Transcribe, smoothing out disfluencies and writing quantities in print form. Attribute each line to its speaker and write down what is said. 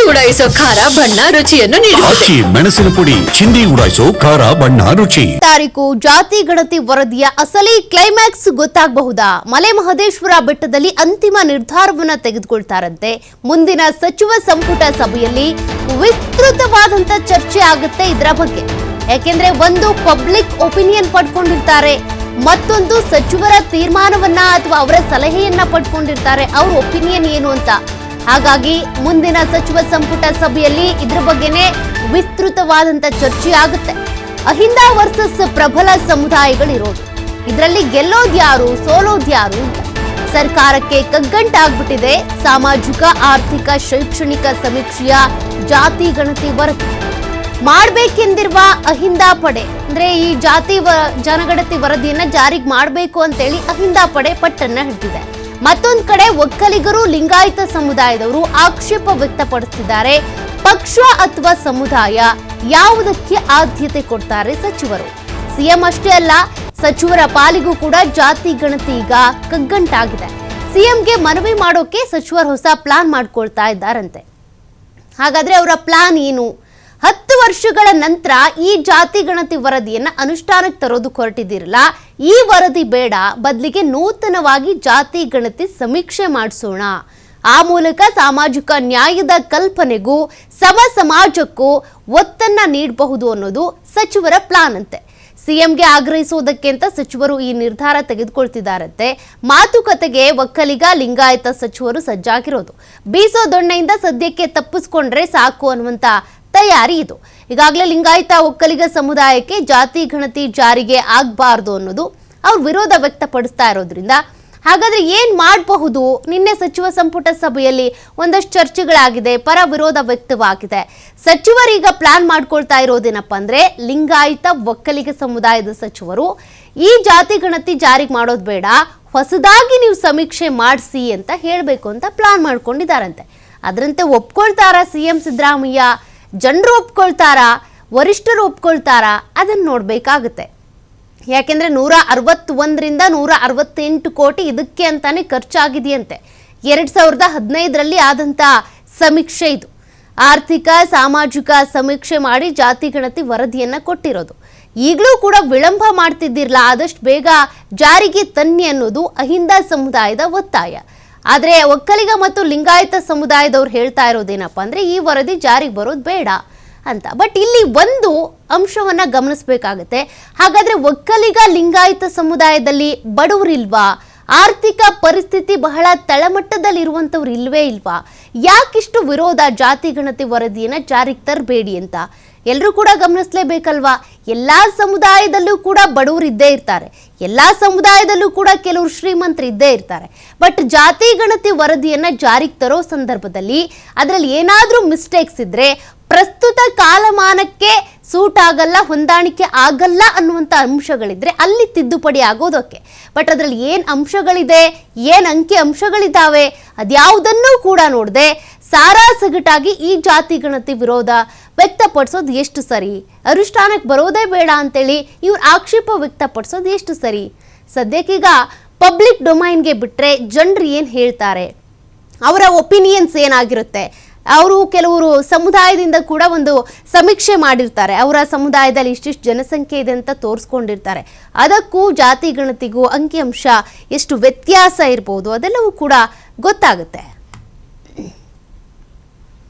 Speaker 1: ಉಡಾಯಿಸೋ ಖಾರ ಬಣ್ಣ ರುಚಿಯನ್ನು ನೀಡುತ್ತದೆ.
Speaker 2: ಮೆಣಸಿನ ಪುಡಿ ಚಿಂದಿ ಉಡಾಯಿಸೋ ಖಾರ ಬಣ್ಣ ರುಚಿ.
Speaker 3: ತಾರೀಕು ಜಾತಿ ಗಣತಿ ವರದಿಯ ಅಸಲಿ ಕ್ಲೈಮ್ಯಾಕ್ಸ್ ಗೊತ್ತಾಗಬಹುದಾ? ಮಲೆ ಮಹದೇಶ್ವರ ಬೆಟ್ಟದಲ್ಲಿ ಅಂತಿಮ ನಿರ್ಧಾರವನ್ನ ತೆಗೆದುಕೊಳ್ತಾರಂತೆ. ಮುಂದಿನ ಸಚಿವ ಸಂಪುಟ ಸಭೆಯಲ್ಲಿ ವಿಸ್ತೃತವಾದಂತ ಚರ್ಚೆ ಆಗುತ್ತೆ ಇದರ ಬಗ್ಗೆ. ಯಾಕೆಂದ್ರೆ ಒಂದು ಪಬ್ಲಿಕ್ ಒಪಿನಿಯನ್ ಪಡ್ಕೊಂಡಿರ್ತಾರೆ, ಮತ್ತೊಂದು ಸಚಿವರ ತೀರ್ಮಾನವನ್ನ ಅಥವಾ ಅವರ ಸಲಹೆಯನ್ನ ಪಡ್ಕೊಂಡಿರ್ತಾರೆ, ಅವ್ರ ಒಪಿನಿಯನ್ ಏನು ಅಂತ. ಹಾಗಾಗಿ ಮುಂದಿನ ಸಚಿವ ಸಂಪುಟ ಸಭೆಯಲ್ಲಿ ಇದ್ರ ಬಗ್ಗೆನೇ ವಿಸ್ತೃತವಾದಂತ ಚರ್ಚೆ ಆಗುತ್ತೆ. ಅಹಿಂದ ವರ್ಸಸ್ ಪ್ರಬಲ ಸಮುದಾಯಗಳಿರೋದು, ಇದರಲ್ಲಿ ಗೆಲ್ಲೋದ್ಯಾರು ಸೋಲೋದ್ಯಾರು ಅಂತ ಸರ್ಕಾರಕ್ಕೆ ಕಗ್ಗಂಟಾಗ್ಬಿಟ್ಟಿದೆ. ಸಾಮಾಜಿಕ ಆರ್ಥಿಕ ಶೈಕ್ಷಣಿಕ ಸಮೀಕ್ಷೆಯ ಜಾತಿ ಗಣತಿ ವರದಿ ಮಾಡಬೇಕೆಂದಿರುವ ಅಹಿಂದ ಪಡೆ, ಅಂದ್ರೆ ಈ ಜಾತಿ ಜನಗಣತಿ ವರದಿಯನ್ನ ಜಾರಿಗೆ ಮಾಡಬೇಕು ಅಂತೇಳಿ ಅಹಿಂದ ಪಡೆ ಪಟ್ಟನ್ನ ಹಿಡಿದಿದೆ. ಮತ್ತೊಂದು ಕಡೆ ಒಕ್ಕಲಿಗರು ಲಿಂಗಾಯತ ಸಮುದಾಯದವರು ಆಕ್ಷೇಪ ವ್ಯಕ್ತಪಡಿಸುತ್ತಿದ್ದಾರೆ. ಪಕ್ಷ ಅಥವಾ ಸಮುದಾಯ ಯಾವುದಕ್ಕೆ ಆದ್ಯತೆ ಕೊಡ್ತಾರೆ ಸಚಿವರು? ಸಿಎಂ ಅಷ್ಟೇ ಅಲ್ಲ, ಸಚಿವರ ಪಾಲಿಗೂ ಕೂಡ ಜಾತಿ ಗಣತಿ ಈಗ ಕಗ್ಗಂಟಾಗಿದೆ. ಸಿಎಂಗೆ ಮನವಿ ಮಾಡೋಕೆ ಸಚಿವರು ಹೊಸ ಪ್ಲಾನ್ ಮಾಡ್ಕೊಳ್ತಾ ಇದ್ದಾರಂತೆ. ಹಾಗಾದ್ರೆ ಅವರ ಪ್ಲಾನ್ ಏನು? 10 ವರ್ಷಗಳ ನಂತರ ಈ ಜಾತಿ ಗಣತಿ ವರದಿಯನ್ನ ಅನುಷ್ಠಾನಕ್ಕೆ ತರೋದು ಹೊರಟಿದಿರಲ್ಲ, ಈ ವರದಿ ಬೇಡ, ಬದಲಿಗೆ ನೂತನವಾಗಿ ಜಾತಿ ಗಣತಿ ಸಮೀಕ್ಷೆ ಮಾಡಿಸೋಣ. ಆ ಮೂಲಕ ಸಾಮಾಜಿಕ ನ್ಯಾಯದ ಕಲ್ಪನೆಗೂ ಸಮ ಸಮಾಜಕ್ಕೂ ಒತ್ತನ್ನ ನೀಡಬಹುದು ಅನ್ನೋದು ಸಚಿವರ ಪ್ಲಾನ್ ಅಂತೆ. ಸಿಎಂಗೆ ಆಗ್ರಹಿಸುವುದಕ್ಕೆ ಅಂತ ಸಚಿವರು ಈ ನಿರ್ಧಾರ ತೆಗೆದುಕೊಳ್ತಿದ್ದಾರಂತೆ. ಮಾತುಕತೆಗೆ ಒಕ್ಕಲಿಗ ಲಿಂಗಾಯತ ಸಚಿವರು ಸಜ್ಜಾಗಿರೋದು. ಬೀಸೋ ದೊಣ್ಣೆಯಿಂದ ಸದ್ಯಕ್ಕೆ ತಪ್ಪಿಸ್ಕೊಂಡ್ರೆ ಸಾಕು ಅನ್ನುವಂತ ತಯಾರಿ ಇದು. ಈಗಾಗಲೇ ಲಿಂಗಾಯತ ಒಕ್ಕಲಿಗ ಸಮುದಾಯಕ್ಕೆ ಜಾತಿ ಗಣತಿ ಜಾರಿಗೆ ಆಗಬಾರ್ದು ಅನ್ನೋದು ಅವ್ರು ವಿರೋಧ ವ್ಯಕ್ತಪಡಿಸ್ತಾ ಇರೋದ್ರಿಂದ ಹಾಗಾದ್ರೆ ಏನ್ ಮಾಡಬಹುದು? ನಿನ್ನೆ ಸಚಿವ ಸಂಪುಟ ಸಭೆಯಲ್ಲಿ ಒಂದಷ್ಟು ಚರ್ಚೆಗಳಾಗಿದೆ, ಪರ ವಿರೋಧ ವ್ಯಕ್ತವಾಗಿದೆ. ಸಚಿವರೀಗ ಪ್ಲಾನ್ ಮಾಡ್ಕೊಳ್ತಾ ಇರೋದೇನಪ್ಪ ಅಂದ್ರೆ, ಲಿಂಗಾಯತ ಒಕ್ಕಲಿಗ ಸಮುದಾಯದ ಸಚಿವರು ಈ ಜಾತಿ ಗಣತಿ ಜಾರಿಗೆ ಮಾಡೋದು ಬೇಡ, ಹೊಸದಾಗಿ ನೀವು ಸಮೀಕ್ಷೆ ಮಾಡಿಸಿ ಅಂತ ಹೇಳಬೇಕು ಅಂತ ಪ್ಲಾನ್ ಮಾಡ್ಕೊಂಡಿದ್ದಾರಂತೆ. ಅದರಂತೆ ಒಪ್ಕೊಳ್ತಾರಾ ಸಿಎಂ ಸಿದ್ದರಾಮಯ್ಯ? ಜನರು ಒಪ್ಕೊಳ್ತಾರಾ? ವರಿಷ್ಠರು ಒಪ್ಕೊಳ್ತಾರಾ? ಅದನ್ನು ನೋಡ್ಬೇಕಾಗುತ್ತೆ. ಯಾಕೆಂದ್ರೆ 161ರಿಂದ 168 ಕೋಟಿ ಇದಕ್ಕೆ ಅಂತಾನೆ ಖರ್ಚಾಗಿದೆಯಂತೆ. 2015ರಲ್ಲಿ ಆದಂತ ಸಮೀಕ್ಷೆ ಇದು. ಆರ್ಥಿಕ ಸಾಮಾಜಿಕ ಸಮೀಕ್ಷೆ ಮಾಡಿ ಜಾತಿ ಗಣತಿ ವರದಿಯನ್ನ ಕೊಟ್ಟಿರೋದು. ಈಗಲೂ ಕೂಡ ವಿಳಂಬ ಮಾಡ್ತಿದ್ದಿರಲ್ಲ, ಆದಷ್ಟು ಬೇಗ ಜಾರಿಗೆ ತನ್ನಿ ಅನ್ನೋದು ಅಹಿಂದ ಸಮುದಾಯದ ಒತ್ತಾಯ. ಆದರೆ ಒಕ್ಕಲಿಗ ಮತ್ತು ಲಿಂಗಾಯತ ಸಮುದಾಯದವ್ರು ಹೇಳ್ತಾ ಇರೋದೇನಪ್ಪ ಅಂದ್ರೆ, ಈ ವರದಿ ಜಾರಿಗೆ ಬರೋದು ಬೇಡ ಅಂತ. ಬಟ್ ಇಲ್ಲಿ ಒಂದು ಅಂಶವನ್ನ ಗಮನಿಸಬೇಕಾಗತ್ತೆ. ಹಾಗಾದ್ರೆ ಒಕ್ಕಲಿಗ ಲಿಂಗಾಯತ ಸಮುದಾಯದಲ್ಲಿ ಬಡವರಿಲ್ವಾ? ಆರ್ಥಿಕ ಪರಿಸ್ಥಿತಿ ಬಹಳ ತಳಮಟ್ಟದಲ್ಲಿ ಇರುವಂತವ್ರು ಇಲ್ವೇ ಇಲ್ವಾ? ಯಾಕಿಷ್ಟು ವಿರೋಧ ಜಾತಿ ಗಣತಿ ವರದಿಯನ್ನ ಜಾರಿಗೆ ತರಬೇಡಿ ಅಂತ? ಎಲ್ಲರೂ ಕೂಡ ಗಮನಿಸಲೇಬೇಕಲ್ವಾ? ಎಲ್ಲಾ ಸಮುದಾಯದಲ್ಲೂ ಕೂಡ ಬಡವರು ಇದ್ದೇ ಇರ್ತಾರೆ, ಎಲ್ಲಾ ಸಮುದಾಯದಲ್ಲೂ ಕೂಡ ಕೆಲವರು ಶ್ರೀಮಂತರು ಇದ್ದೇ ಇರ್ತಾರೆ. ಬಟ್ ಜಾತಿ ಗಣತಿ ವರದಿಯನ್ನ ಜಾರಿಗೆ ತರೋ ಸಂದರ್ಭದಲ್ಲಿ ಅದರಲ್ಲಿ ಏನಾದ್ರೂ ಮಿಸ್ಟೇಕ್ಸ್ ಇದ್ರೆ ಪ್ರಸ್ತುತ ಕಾಲಮಾನಕ್ಕೆ ಸೂಟ್ ಆಗಲ್ಲ, ಹೊಂದಾಣಿಕೆ ಆಗಲ್ಲ ಅನ್ನುವಂಥ ಅಂಶಗಳಿದ್ರೆ ಅಲ್ಲಿ ತಿದ್ದುಪಡಿ ಆಗೋದಕ್ಕೆ. ಬಟ್ ಅದರಲ್ಲಿ ಏನು ಅಂಶಗಳಿದೆ, ಏನು ಅಂಕಿ ಅಂಶಗಳಿದ್ದಾವೆ, ಅದ್ಯಾವುದನ್ನೂ ಕೂಡ ನೋಡದೆ ಸಾರಾಸಗಟಾಗಿ ಈ ಜಾತಿ ಗಣತಿ ವಿರೋಧ ವ್ಯಕ್ತಪಡಿಸೋದು ಎಷ್ಟು ಸರಿ? ಅನುಷ್ಠಾನಕ್ಕೆ ಬರೋದೇ ಬೇಡ ಅಂತೇಳಿ ಇವ್ರು ಆಕ್ಷೇಪ ವ್ಯಕ್ತಪಡಿಸೋದು ಎಷ್ಟು ಸರಿ? ಸದ್ಯಕ್ಕೀಗ ಪಬ್ಲಿಕ್ ಡೊಮೈನ್ಗೆ ಬಿಟ್ಟರೆ ಜನರು ಏನು ಹೇಳ್ತಾರೆ, ಅವರ ಒಪಿನಿಯನ್ಸ್ ಏನಾಗಿರುತ್ತೆ, ಅವರು ಕೆಲವರು ಸಮುದಾಯದಿಂದ ಕೂಡ ಒಂದು ಸಮೀಕ್ಷೆ ಮಾಡಿರ್ತಾರೆ, ಅವರ ಸಮುದಾಯದಲ್ಲಿ ಇಷ್ಟಿಷ್ಟು ಜನಸಂಖ್ಯೆ ಇದೆ ಅಂತ ತೋರಿಸ್ಕೊಂಡಿರ್ತಾರೆ. ಅದಕ್ಕೂ ಜಾತಿ ಗಣತಿಗೂ ಅಂಕಿಅಂಶ ಎಷ್ಟು ವ್ಯತ್ಯಾಸ ಇರ್ಬೋದು ಅದೆಲ್ಲವೂ ಕೂಡ ಗೊತ್ತಾಗುತ್ತೆ.